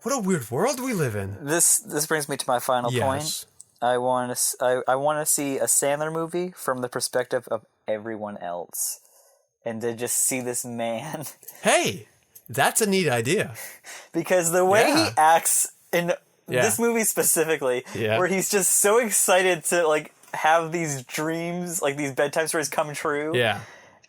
What a weird world we live in. This brings me to my final point. Yes. I want to see a Sandler movie from the perspective of everyone else, and to just see this man Hey, that's a neat idea. because the way Yeah. he acts in Yeah. this movie specifically, Yeah. where he's just so excited to like have these dreams, like these bedtime stories come true. Yeah.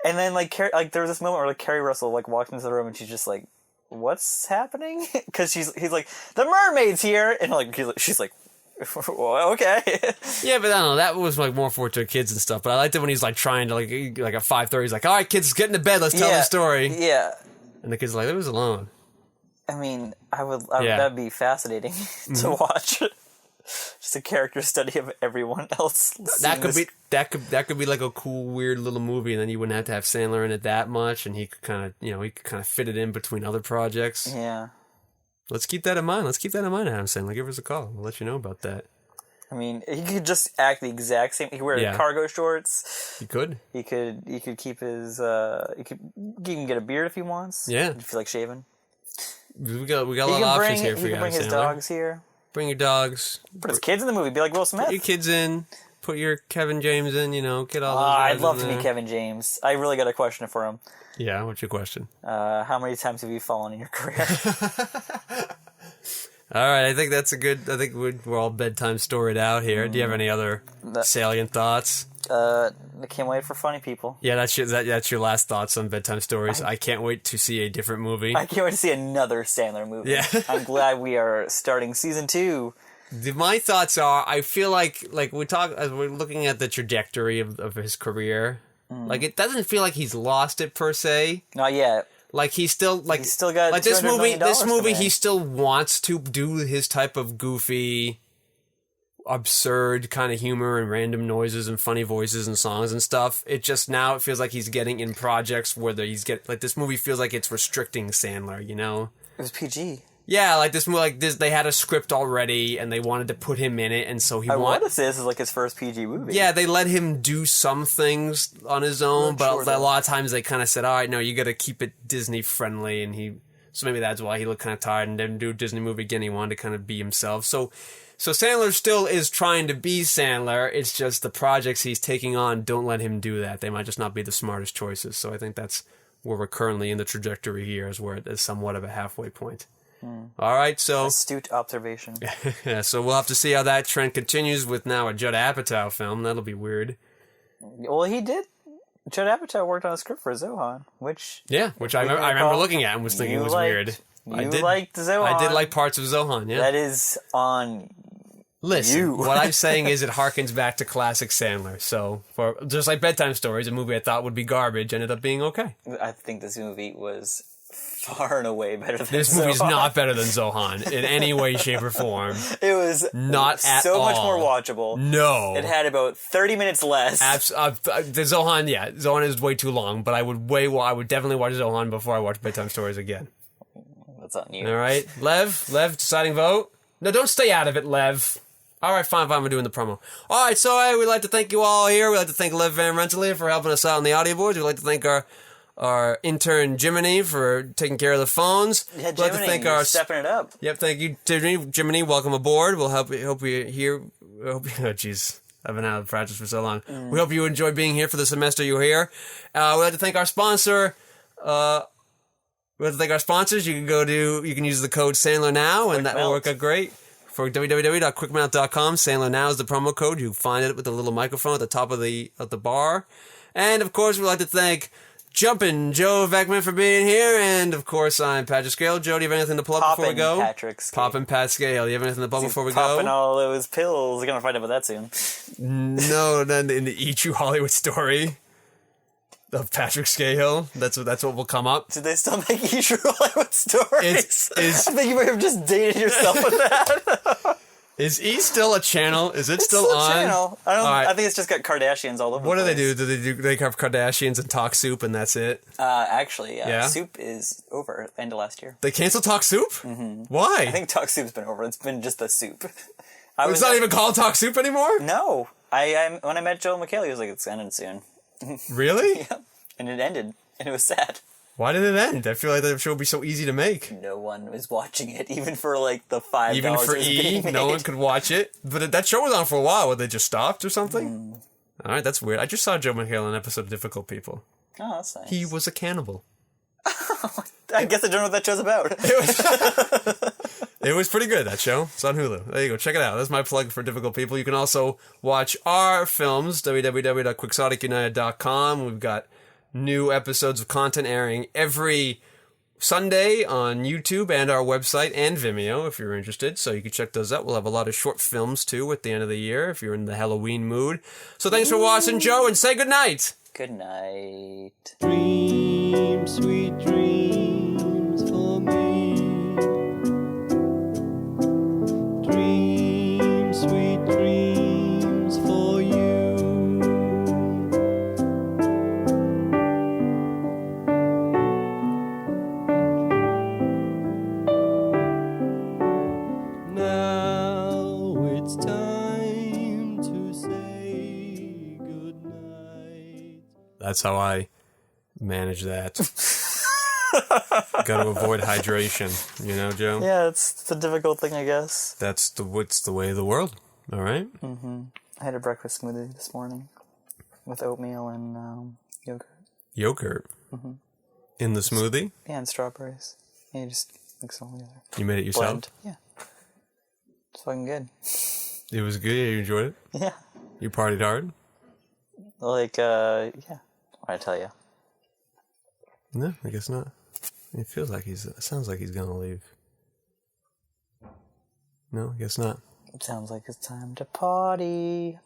And then like there was this moment where like Carrie Russell like walked into the room and she's just like, "What's happening?" Because he's like, "The mermaid's here," and like she's like, well, "Okay." Yeah, but I don't know. That was like more for kids and stuff. But I liked it when he's like trying to like at 5:30, he's like, "All right, kids, get into bed. Let's tell the story." Yeah. And the kids are like, "Leave us alone." I mean, I would Yeah. that'd be fascinating to watch. Just a character study of everyone else. That could be like a cool, weird little movie, and then you wouldn't have to have Sandler in it that much, and he could kind of fit it in between other projects. Yeah. Let's keep that in mind. Adam Sandler. Give us a call. We'll let you know about that. I mean, he could just act the exact same. He could wear Yeah. cargo shorts. You could. He could keep his. He can get a beard if he wants. Yeah. If you feel like shaving. We got a He lot of can options bring. here He for you, can bring Adam his Sandler. dogs here. Bring your dogs. Put his kids in the movie. Be like Will Smith. Put your kids in. Put your Kevin James in. Get all those I'd guys love in to meet there. Kevin James. I really got a question for him. Yeah, what's your question? How many times have you fallen in your career? All right, I think that's a good. I think we're all bedtime storied out here. Do you have any other salient thoughts? I can't wait for funny people. Yeah, that's your last thoughts on bedtime stories. I can't wait to see a different movie. I can't wait to see another Sandler movie. Yeah. I'm glad we are starting season 2. My thoughts are, I feel like we talk as we're looking at the trajectory of his career. Like it doesn't feel like he's lost it per se. Not yet. Like he's still like He's still got like this $200 movie. million This movie, coming in. he still wants to do his type of goofy, absurd kind of humor and random noises and funny voices and songs and stuff. It just now it feels like he's getting in projects where this movie feels like it's restricting Sandler. It was PG. Yeah, like this movie, like this, they had a script already, and they wanted to put him in it, and so I want to say this is like his first PG movie. Yeah, they let him do some things on his own, but sure, a lot of times they kind of said, "All right, no, you got to keep it Disney friendly," and so maybe that's why he looked kind of tired and didn't do a Disney movie again. He wanted to kind of be himself. So Sandler still is trying to be Sandler. It's just the projects he's taking on don't let him do that. They might just not be the smartest choices. So I think that's where we're currently in the trajectory here, is where it is somewhat of a halfway point. All right, so astute observation. yeah, so we'll have to see how that trend continues with now a Judd Apatow film. That'll be weird. Well, he did. Judd Apatow worked on a script for Zohan, which I remember looking at and was thinking it was weird. I liked Zohan. I did like parts of Zohan. Yeah, that is on. Listen, you. What I'm saying is it harkens back to classic Sandler. So, for just like Bedtime Stories, a movie I thought would be garbage ended up being okay. I think this movie was far and away better than this movie's not better than Zohan in any way, shape, or form. It was not at so all. much more watchable. No, it had about 30 minutes less. The Zohan is way too long, but I would definitely watch Zohan before I watch Bedtime Stories again. That's on you. All right, Lev, deciding vote. No, don't stay out of it, Lev. All right, fine, we're doing the promo. All right, so we'd like to thank you all here. We'd like to thank Lev Van Rensselaer for helping us out on the audio boards. We'd like to thank our intern Jiminey for taking care of the phones. Yeah, We'd like to thank you're stepping it up. Yep, thank you, Jiminey. Welcome aboard. We'll hope you here. Oh, jeez. I've been out of practice for so long. We hope you enjoy being here for the semester you're here. We'd like to thank our sponsor. We'd like to thank our sponsors. You can use the code Sandler now, and that will work out great. For www.quickmelt.com, Sandler Now is the promo code. You find it with the little microphone at the top of the bar. And, of course, we'd like to thank Jumpin' Joe Vekeman for being here. And, of course, I'm Patrick Scale. Joe, do you have anything to plug before we go? Poppin' Pat Scale. Do you have anything to plug before we go? Popping all those pills. We're going to find out about that soon. No, then in the Eat You Hollywood story of Patrick Skeyhill. That's what will come up. Do they still make Eat Your Hollywood stories? I think you might have just dated yourself with that. Is E still a channel? Is it still on? A channel. I think it's just got Kardashians all over. What do they do? Do they have Kardashians and Talk Soup and that's it? Actually, yeah. Soup is over end of last year. They canceled Talk Soup? Mm-hmm. Why? I think Talk Soup's been over. It's been just the soup. It's not even called Talk Soup anymore? No. When I met Joel McHale, he was like, it's ending soon. Really? Yeah. And it ended. And it was sad. Why did it end? I feel like that show would be so easy to make. No one was watching it, even for like the $5. Even for E, no one could watch it. But that show was on for a while. Would they just stopped or something? All right, that's weird. I just saw Joe McHale in an episode of Difficult People. Oh, that's nice. He was a cannibal. I guess I don't know what that show's about. It was pretty good, that show. It's on Hulu. There you go. Check it out. That's my plug for Difficult People. You can also watch our films, www.quixoticunited.com. We've got new episodes of content airing every Sunday on YouTube and our website and Vimeo if you're interested. So you can check those out. We'll have a lot of short films too at the end of the year if you're in the Halloween mood. So thanks for watching, Joe, and say goodnight. Good night. Dream, sweet dreams for me. Dream, sweet dreams for you. Now it's time to say goodnight. That's how I manage that. Got to avoid hydration, you know, Joe? Yeah, it's a difficult thing, I guess. It's the way of the world, all right? Mm-hmm. I had a breakfast smoothie this morning with oatmeal and yogurt. Yogurt? Mm-hmm. In the smoothie? Yeah, and strawberries. Yeah, you just mix them all together. You made it yourself? Blend. Yeah. It's fucking good. It was good? You enjoyed it? Yeah. You partied hard? Yeah. What'd I tell you? No, I guess not. It sounds like he's gonna leave. No, I guess not. It sounds like it's time to party.